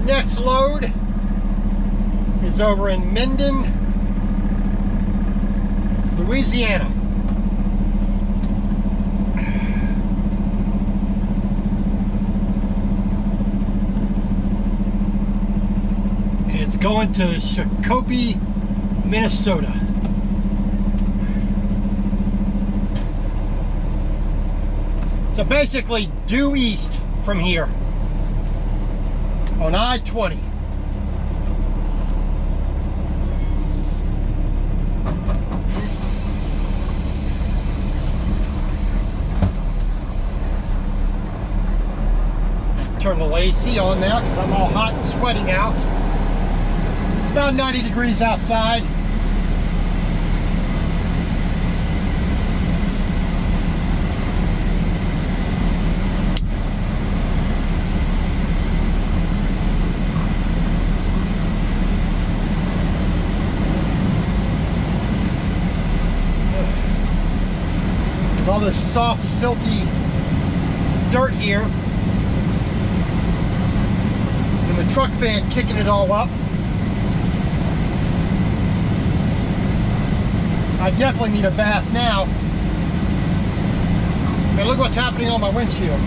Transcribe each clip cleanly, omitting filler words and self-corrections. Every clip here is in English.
Next load is over in Minden, Louisiana. It's going to Shakopee, Minnesota. So basically due east from here on I-20. Turn the AC on now because I'm all hot and sweating out. It's about 90 degrees outside. With all this soft, silty dirt here. And the truck fan kicking it all up. I definitely need a bath now. And look what's happening on my windshield.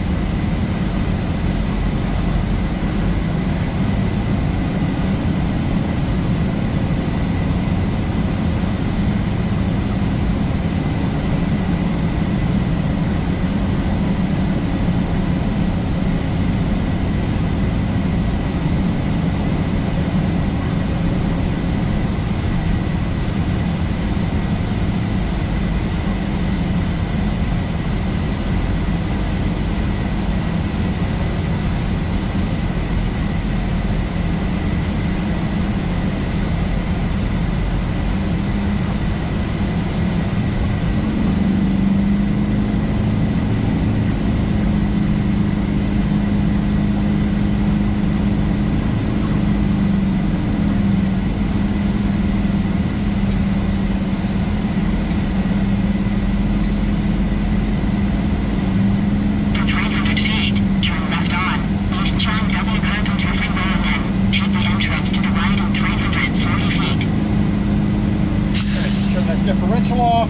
Differential off.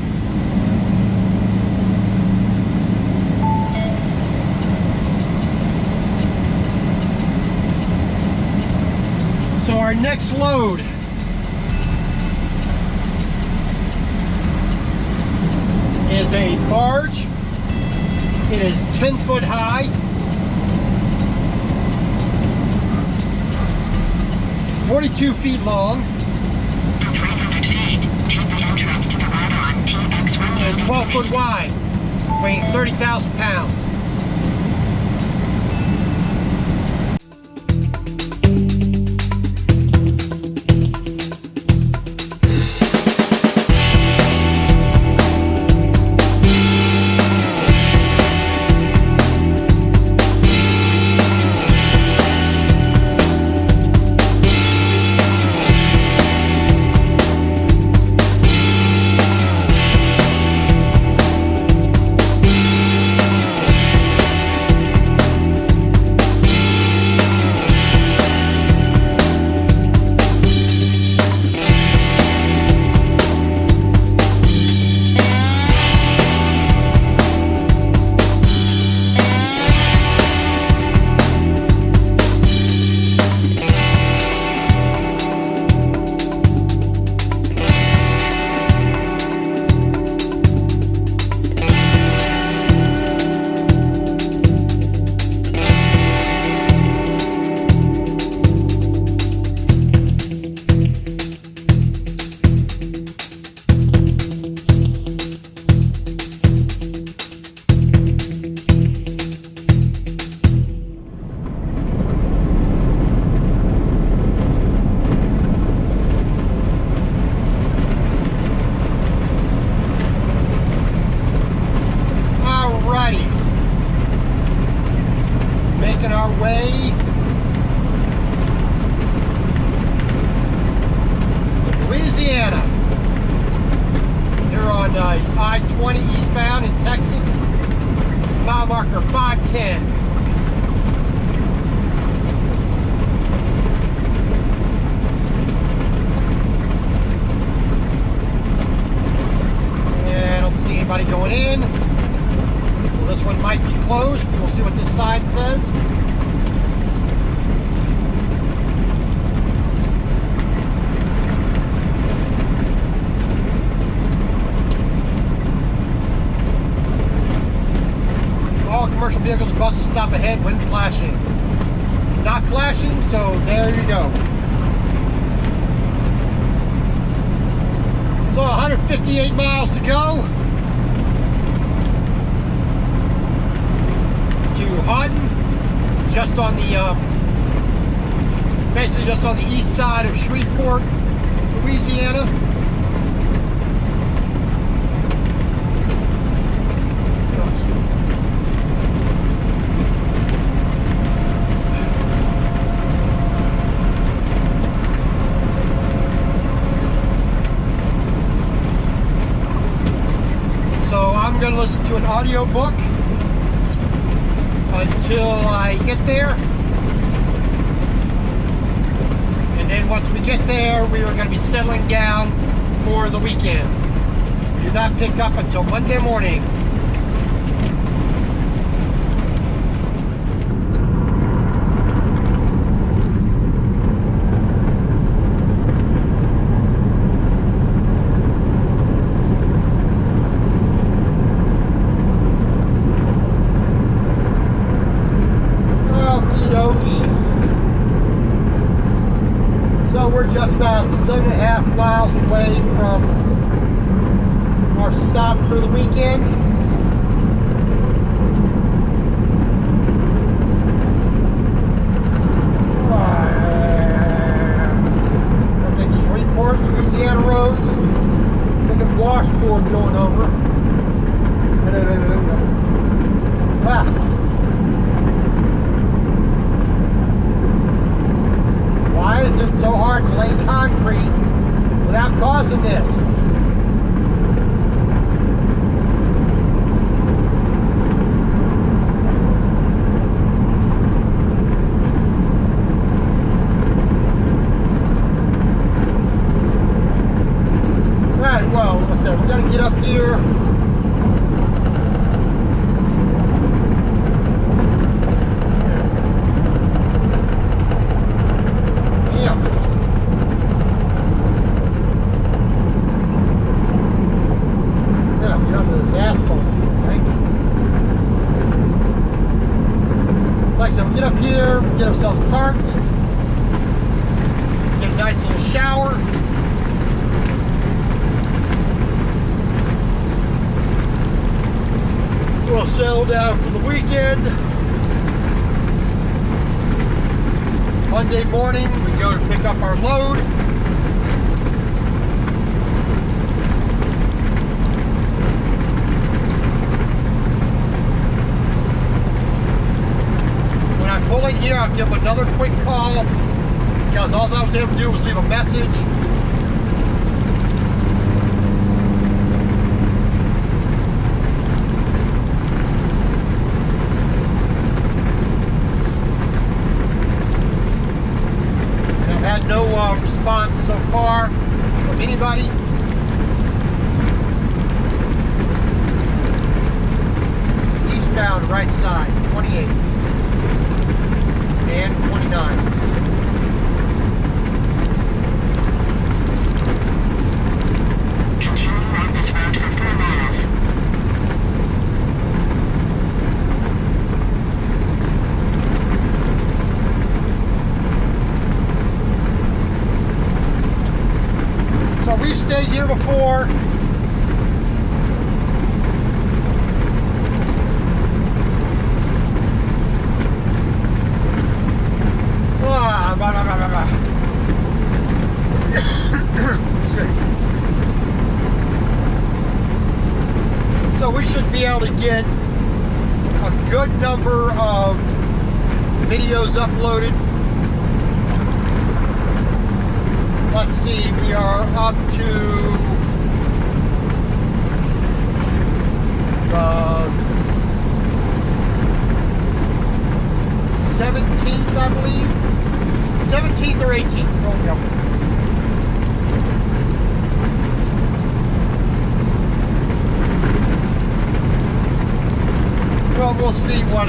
So our next load is a barge. It is 10 foot high. 42 feet long. And 12 foot wide, weighing 30,000 pounds. stop ahead when flashing. Not flashing, so there you go. So 158 miles to go to Houghton, just on the basically just on the east side of Shreveport, Louisiana. I'm going to listen to an audio book until I get there, and then once we get there, we are going to be settling down for the weekend. We do not pick up until Monday morning. So we're just about 7.5 miles away from our stop for the weekend. Shreveport, Louisiana roads. Thinking washboard going over. Why is it so hard to lay concrete without causing this? Alright, well, like I said, we gotta get up here. Like I said, we get up here, get ourselves parked, get a nice little shower. We'll settle down for the weekend. Monday morning, we go to pick up our load. Pulling here, I'll give them another quick call because all I was able to do was leave a message. And I've had no response so far from anybody. Eastbound, right side, 28. And 29. Continue on this road for 4 miles. So we've stayed here before. So we should be able to get a good number of videos uploaded. Let's see, we are up to the 17th, I believe. 17th or 18th. Oh, yeah. Well, we'll see what,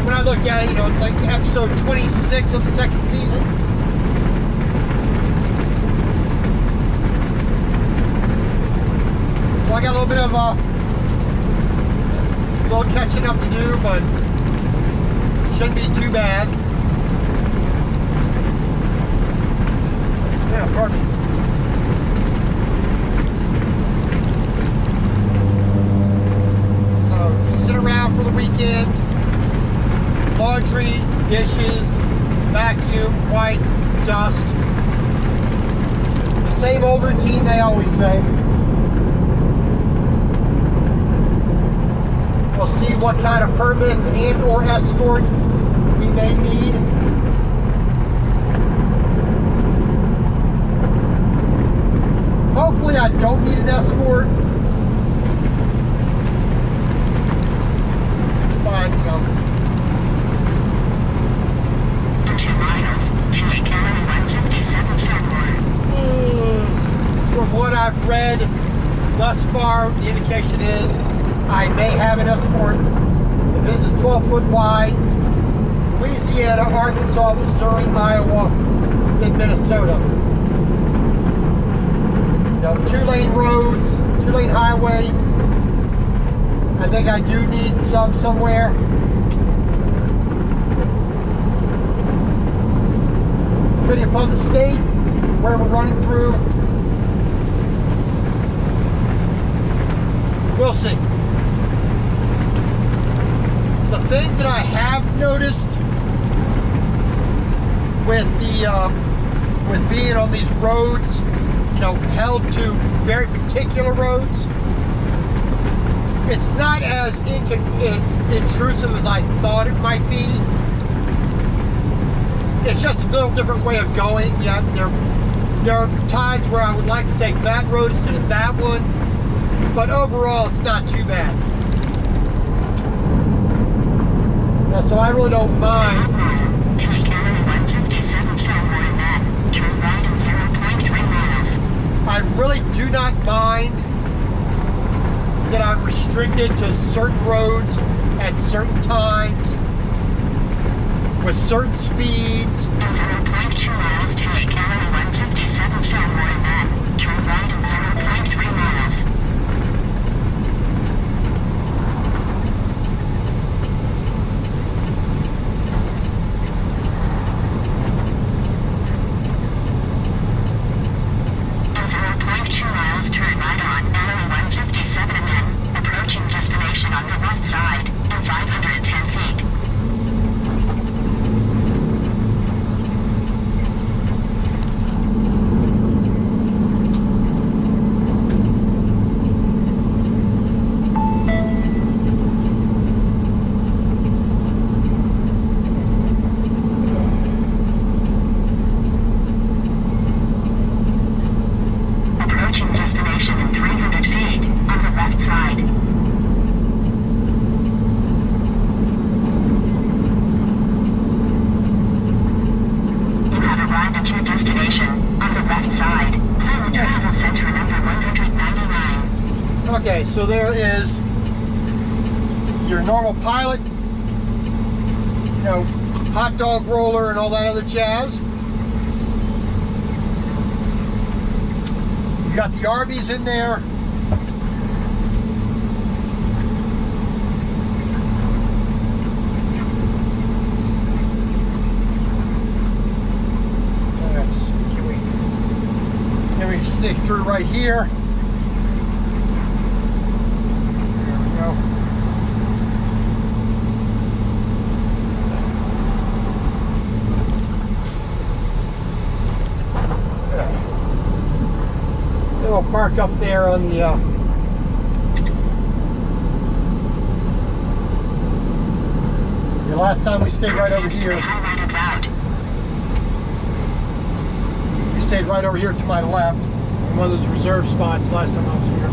when I look at it, you know, it's like episode 26 of the second season. So I got a little bit of, little catching up to do, but shouldn't be too bad. Yeah, pardon me. So, sit around for the weekend. Laundry, dishes, vacuum, wipe, dust. The same old routine they always say. We'll see what kind of permits and or escort we may need. Hopefully I don't need an escort. But, 2 miles, take County 157 Fenimore. from what I've read thus far, the indication is I may have an escort. This is 12 foot wide. Louisiana, Arkansas, Missouri, Iowa, and Minnesota. You know, 2-lane roads, 2-lane highway. I think I do need some somewhere. Depending upon the state, where we're running through. We'll see. The thing that I have noticed with with being on these roads, you know, held to very particular roads, it's not as intrusive as I thought it might be. It's just a little different way of going. Yeah, there are times where I would like to take that road instead of that one, but overall it's not too bad. Yeah, so I really don't mind. Take County 157 Fenimore, then turn right in 0.3 miles. I really do not mind that I'm restricted to certain roads at certain times with certain speeds. In 0.2 miles, take County 157 Fenimore, then turn right in 0.3 miles. In 0.2 miles, turn right on LA 157 and then approaching destination on the right side in 510 feet. Approaching destination in 300 feet on the left side. You have arrived at your destination on the left side. Planet Travel Center number 199. Okay, so there is your normal pilot, you know, hot dog roller and all that other jazz. You got the Arby's in there. Can we sneak through right here? There we go. Then we'll park up there on the last time we stayed right over here. Highlighted route. We stayed right over here to my left, in one of those reserve spots last time I was here.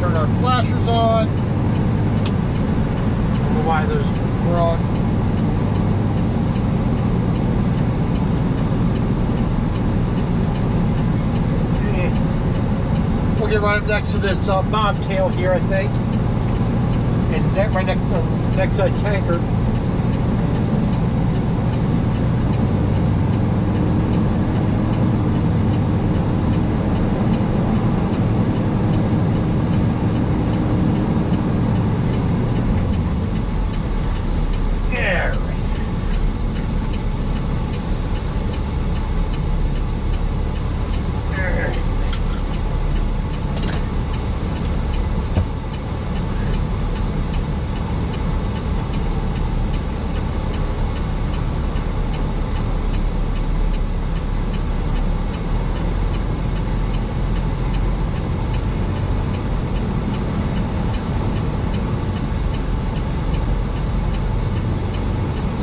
Turn our flashers on. I don't know why those were on. We'll get right up next to this bobtail here, I think, and right next to next tanker.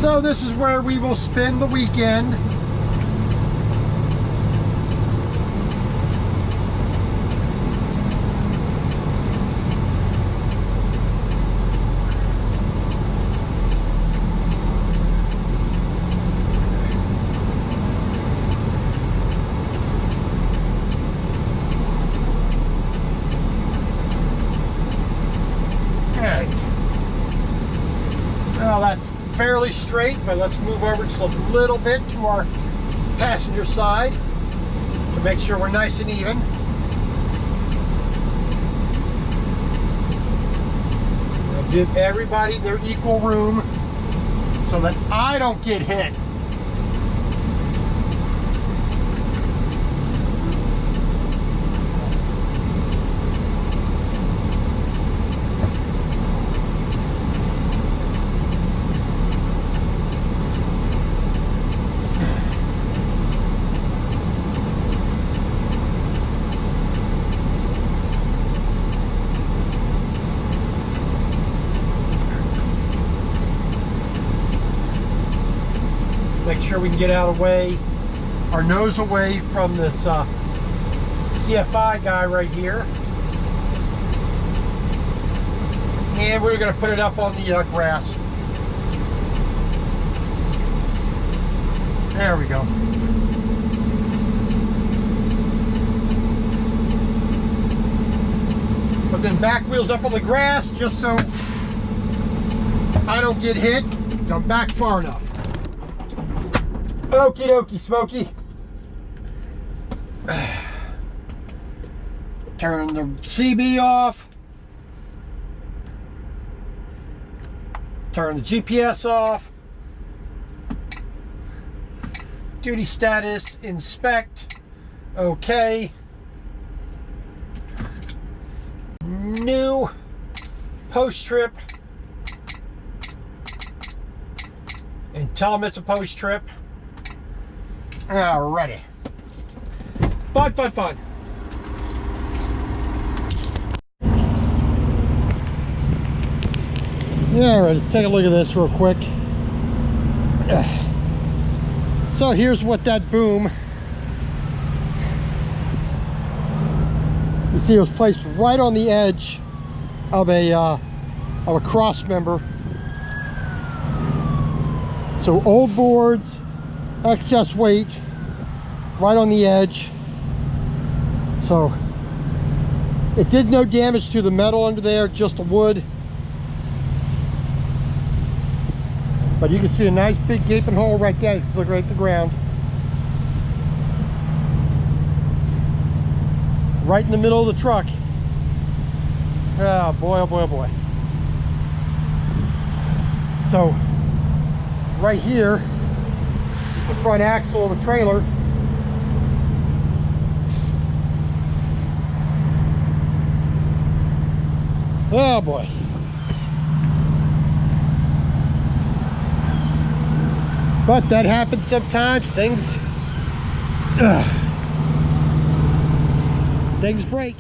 So this is where we will spend the weekend. Well, that's fairly straight, but let's move over just a little bit to our passenger side to make sure we're nice and even. We'll give everybody their equal room so that I don't get hit. Make sure we can get out of the way, our nose away from this CFI guy right here. And we're going to put it up on the grass. There we go. But then back wheels up on the grass just so I don't get hit. So I'm back far enough. Okie dokie, Smokey. Turn the CB off. Turn the GPS off. Duty status, inspect. Okay. New post trip. And tell them it's a post trip. Alrighty. Fun, fun, fun. Yeah, alright, let's take a look at this real quick. So here's what that boom. You see it was placed right on the edge of a cross member. So old boards, excess weight, right on the edge. So it did no damage to the metal under there, just the wood. But you can see a nice big gaping hole right there. You can look right at the ground. Right in the middle of the truck. Oh boy, oh boy, oh boy. So right here, the front axle of the trailer. Oh boy. But that happens sometimes. Things break.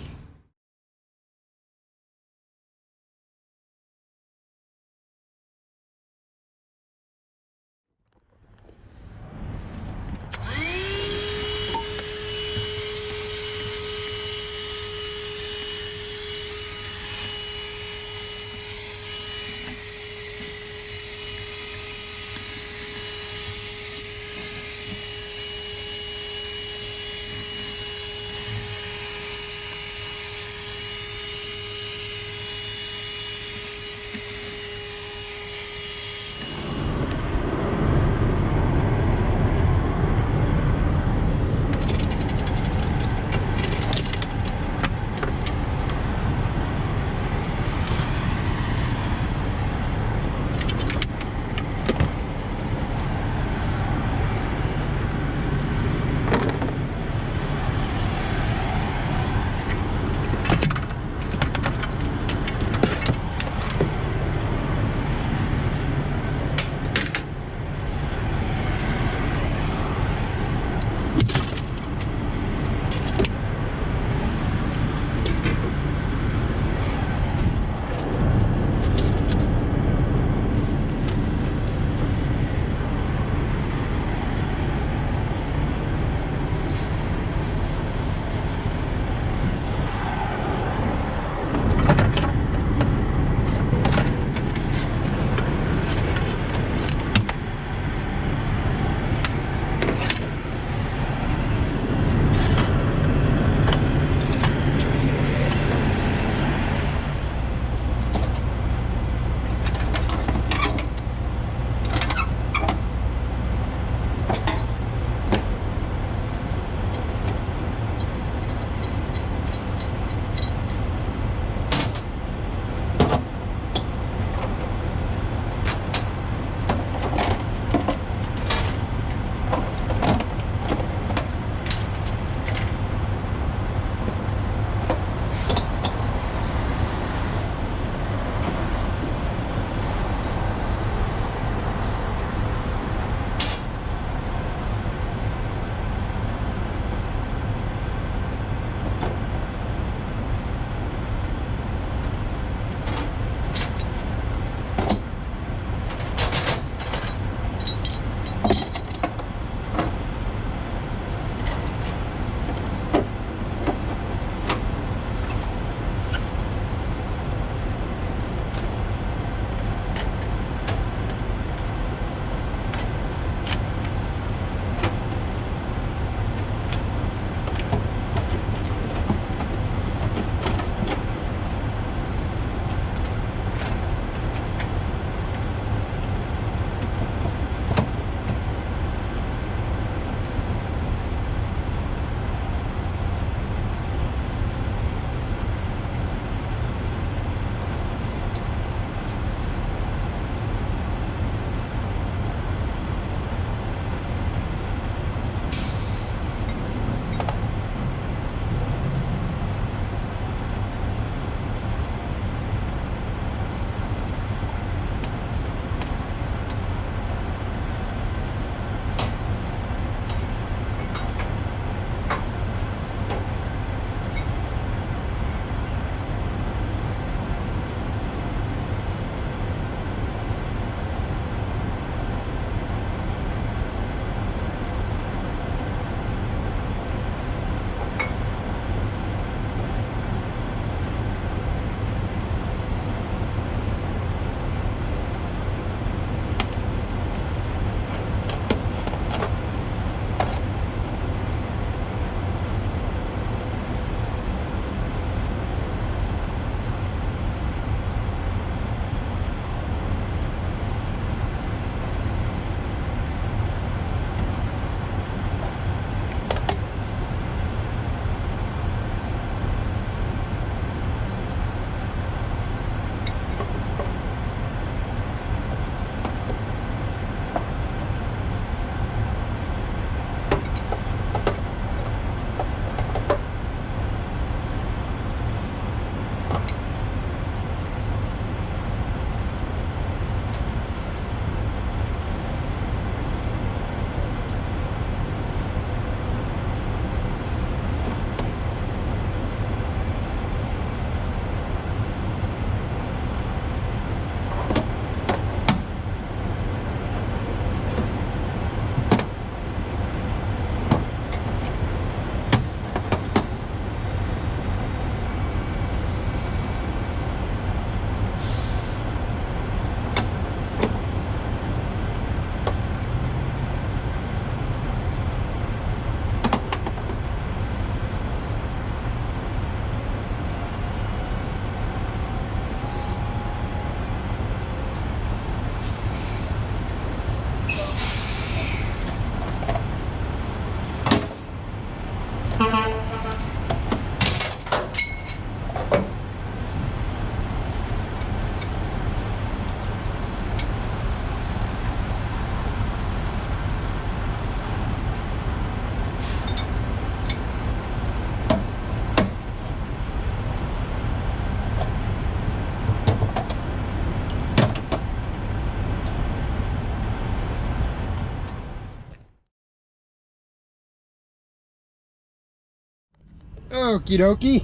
Okie dokie.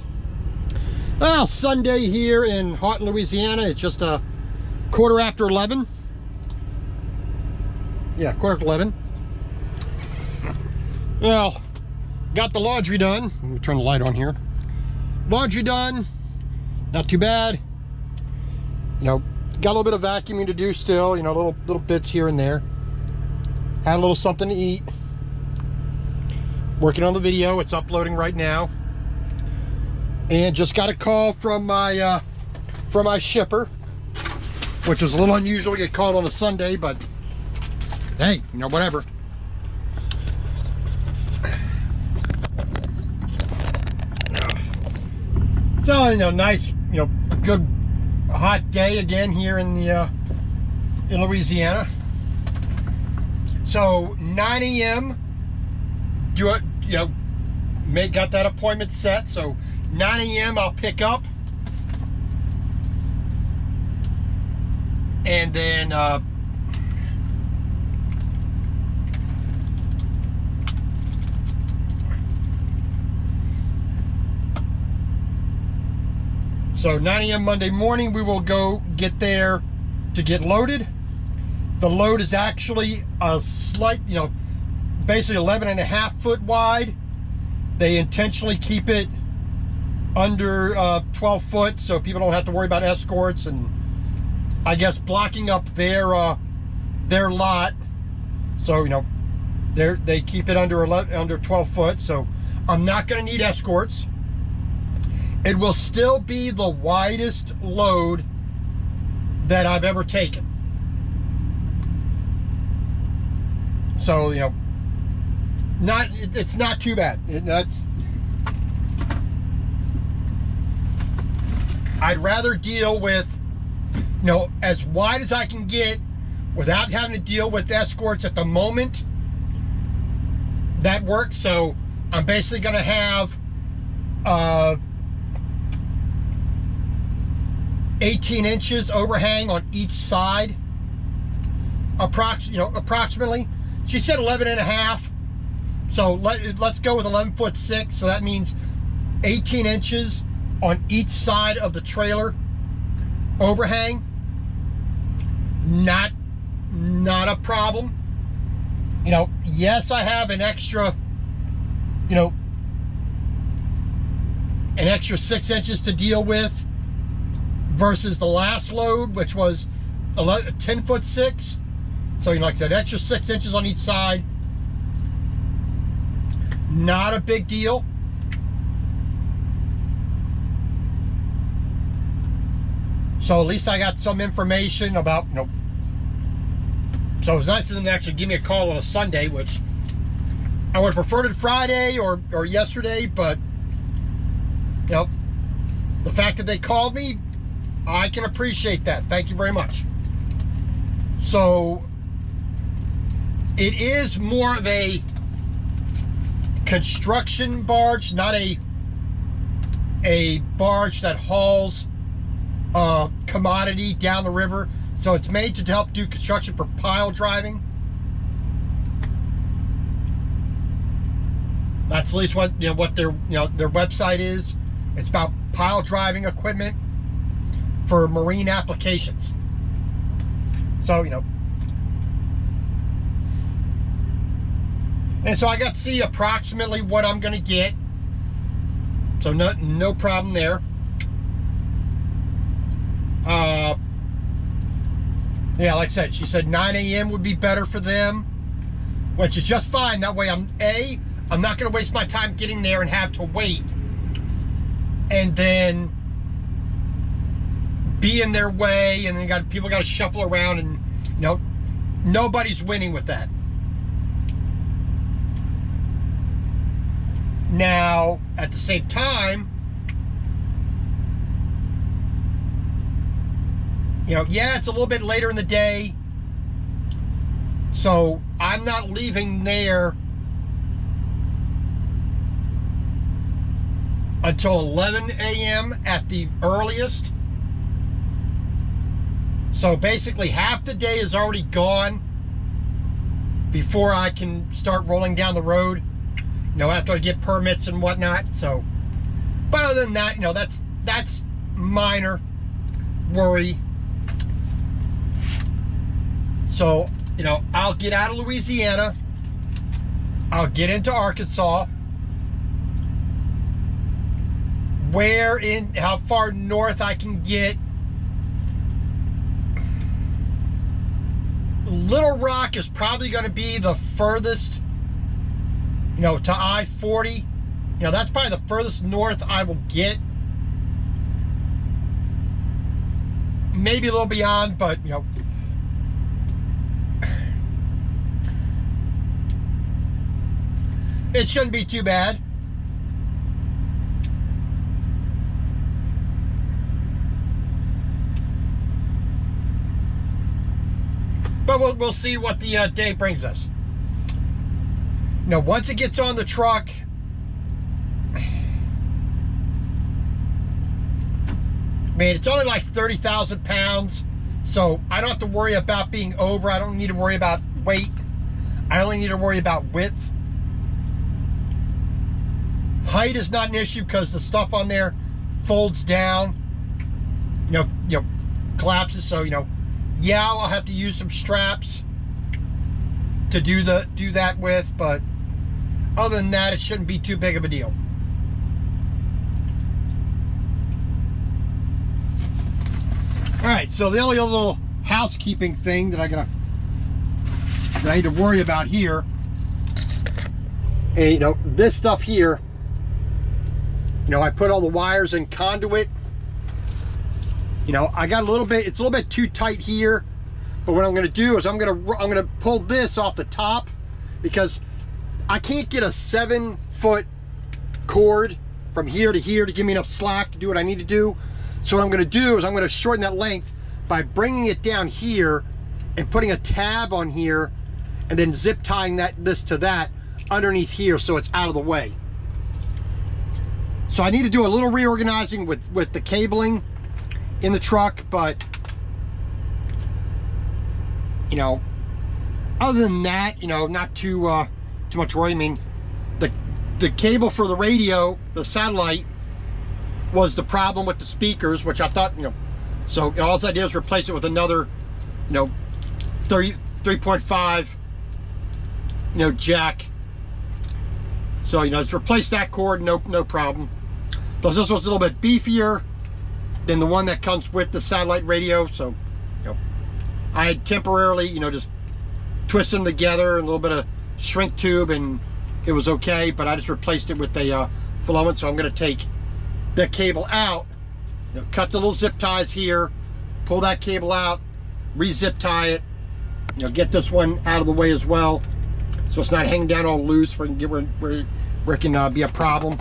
Well, Sunday here in Houghton, Louisiana. It's just a quarter after 11. Yeah, quarter after 11. Well, got the laundry done. Let me turn the light on here. Laundry done. Not too bad. You know, got a little bit of vacuuming to do still. You know, little bits here and there. Had a little something to eat. Working on the video. It's uploading right now. And just got a call from my shipper, which was a little unusual to get called on a Sunday, but hey, you know, whatever. So, you know, nice, you know, good hot day again here in the in Louisiana. So 9 a.m. do it, you know, got that appointment set. So 9 a.m. I'll pick up, and then so 9 a.m. Monday morning we will go get there to get loaded. The load is actually a slight, you know, basically 11.5 foot wide. They intentionally keep it under 12 foot so people don't have to worry about escorts and I guess blocking up their lot. So, you know, they keep it under 12 foot. So I'm not going to need escorts. It will still be the widest load that I've ever taken. So, you know, it's not too bad. I'd rather deal with, you know, as wide as I can get without having to deal with escorts at the moment. That works. So I'm basically going to have 18 inches overhang on each side, approximately. She said 11.5, so let's go with 11'6". So that means 18 inches on each side of the trailer overhang. Not a problem. You know, yes, I have an extra, you know, an extra 6 inches to deal with versus the last load, which was 10'6". So, you know, like I said, extra 6 inches on each side. Not a big deal. So at least I got some information about, you know. So it was nice of them to actually give me a call on a Sunday, which I would have preferred it Friday or yesterday, but, you know, the fact that they called me, I can appreciate that. Thank you very much. So it is more of a construction barge, not a barge that hauls commodity down the river. So it's made to help do construction for pile driving. That's at least what, you know, what their website is. It's about pile driving equipment for marine applications. So, you know, and so I got to see approximately what I'm going to get. So no problem there. Yeah, like I said, she said 9 a.m. would be better for them, which is just fine. That way I'm not going to waste my time getting there and have to wait and then be in their way, and then people got to shuffle around, and, you know, nobody's winning with that. Now, at the same time, you know, yeah, it's a little bit later in the day, so I'm not leaving there until 11 a.m. at the earliest. So basically half the day is already gone before I can start rolling down the road, you know, after I get permits and whatnot. So But other than that, you know, that's minor worry. So, you know, I'll get out of Louisiana. I'll get into Arkansas. How far north I can get. Little Rock is probably going to be the furthest, you know, to I-40. You know, that's probably the furthest north I will get. Maybe a little beyond, but, you know, it shouldn't be too bad. But we'll see what the day brings us. You know, once it gets on the truck, I mean, it's only like 30,000 pounds, so I don't have to worry about being over. I don't need to worry about weight. I only need to worry about width. Height is not an issue because the stuff on there folds down, you know, collapses. So, you know, yeah, I'll have to use some straps to do that with, but other than that, it shouldn't be too big of a deal. All right, so the only other little housekeeping thing that I need to worry about here, and you know, this stuff here, you know, I put all the wires in conduit. You know, I got it's a little bit too tight here, but what I'm going to do is I'm going to pull this off the top because I can't get a 7-foot cord from here to here to give me enough slack to do what I need to do. So what I'm going to do is I'm going to shorten that length by bringing it down here and putting a tab on here and then zip tying this to that underneath here so it's out of the way. So I need to do a little reorganizing with the cabling in the truck, but you know, other than that, you know, not too much worry. I mean, the cable for the radio, the satellite, was the problem with the speakers, which I thought, you know, so you know, all I did was replace it with another, you know, 3.5, you know, jack. So, you know, just replace that cord, no problem. Plus this one's a little bit beefier than the one that comes with the satellite radio. So, you know, I had temporarily, you know, just twist them together and a little bit of shrink tube and it was okay, but I just replaced it with a filament. So I'm going to take the cable out, you know, cut the little zip ties here, pull that cable out, re-zip tie it, you know, get this one out of the way as well, so it's not hanging down all loose where it can be a problem.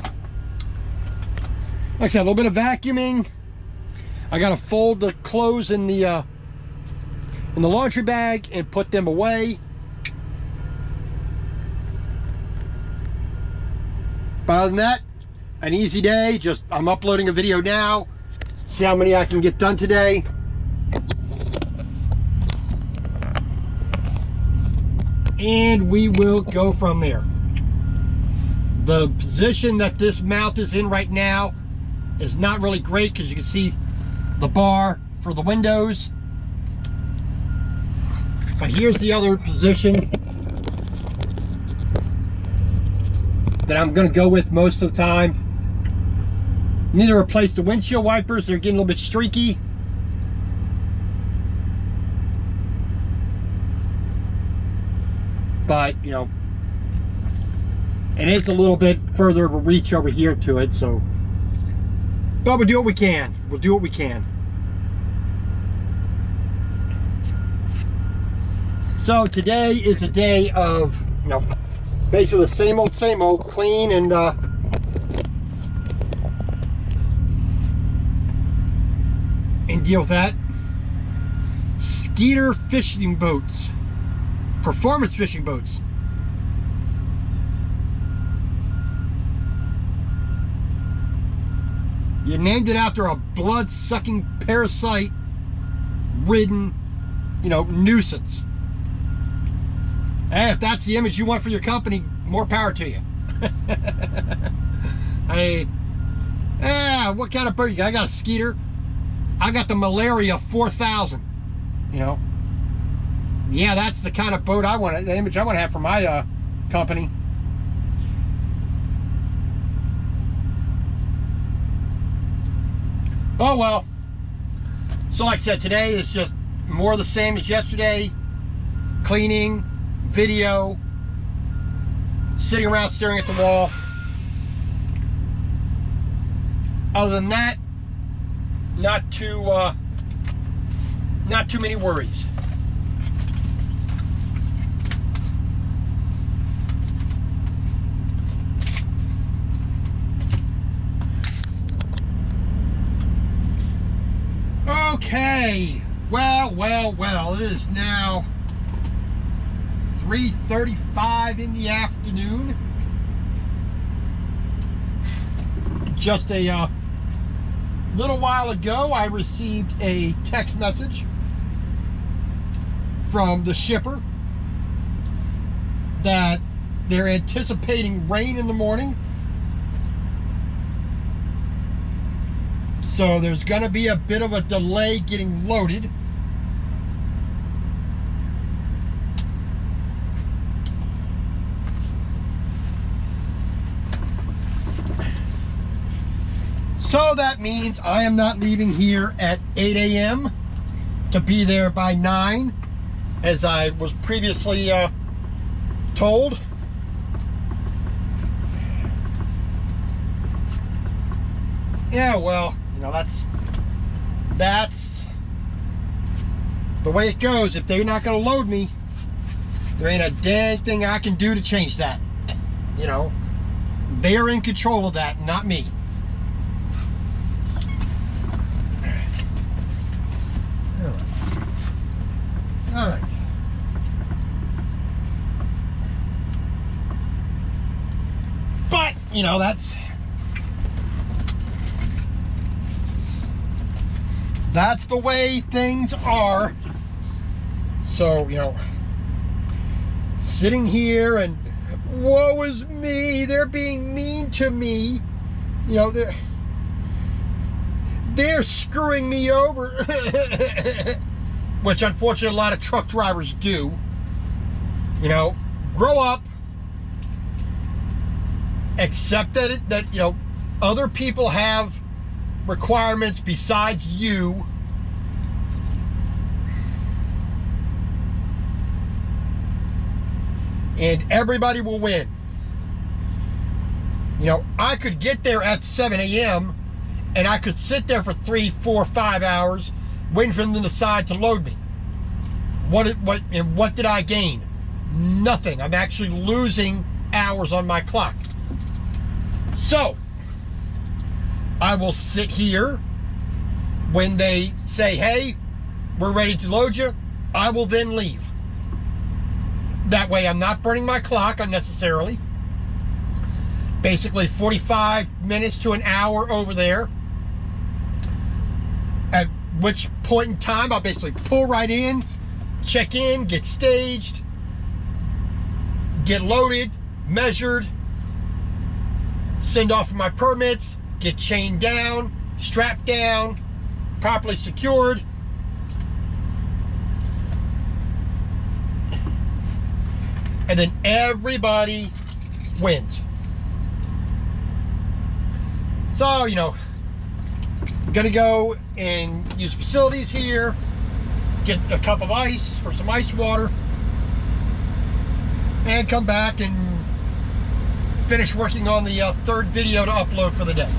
Like I said, a little bit of vacuuming. I got to fold the clothes in the laundry bag and put them away. But other than that, an easy day. Just I'm uploading a video now. See how many I can get done today. And we will go from there. The position that this mount is in right now is not really great because you can see the bar for the windows. But here's the other position that I'm going to go with most of the time. Need to replace the windshield wipers. They're getting a little bit streaky. But, you know, and it's a little bit further of a reach over here to it, so. But we'll do what we can. We'll do what we can. So today is a day of, you know, basically the same old, clean and deal with that. Skeeter fishing boats, performance fishing boats. You named it after a blood-sucking, parasite-ridden, you know, nuisance. Hey, if that's the image you want for your company, more power to you. What kind of boat you got? I got a Skeeter. I got the Malaria 4000. You know. Yeah, that's the kind of boat I want. The image I want to have for my company. Oh well. So like I said, today is just more of the same as yesterday. Cleaning, video, sitting around staring at the wall. Other than that, not too many worries. Okay, well, it is now 3:35 in the afternoon. Just a little while ago, I received a text message from the shipper that they're anticipating rain in the morning. So there's going to be a bit of a delay getting loaded. So that means I am not leaving here at 8 a.m. to be there by 9, as I was previously told. Yeah, well, you know, that's the way it goes. If they're not going to load me, there ain't a dang thing I can do to change that. You know, they're in control of that, not me. All right. But, you know, that's the way things are. So, you know, sitting here and woe is me, they're being mean to me. You know, they're screwing me over. Which unfortunately a lot of truck drivers do. You know, grow up, accept that you know, other people have requirements besides you. And everybody will win. You know, I could get there at 7 a.m. and I could sit there for 3, 4, 5 hours waiting for them to decide to load me. What did I gain? Nothing. I'm actually losing hours on my clock. So, I will sit here. When they say, hey, we're ready to load you, I will then leave. That way I'm not burning my clock unnecessarily. Basically 45 minutes to an hour over there. At which point in time I'll basically pull right in, check in, get staged, get loaded, measured, send off my permits, get chained down, strapped down, properly secured. And then everybody wins. So, you know, I'm gonna go and use facilities here, get a cup of ice for some ice water, and come back and finish working on the third video to upload for the day.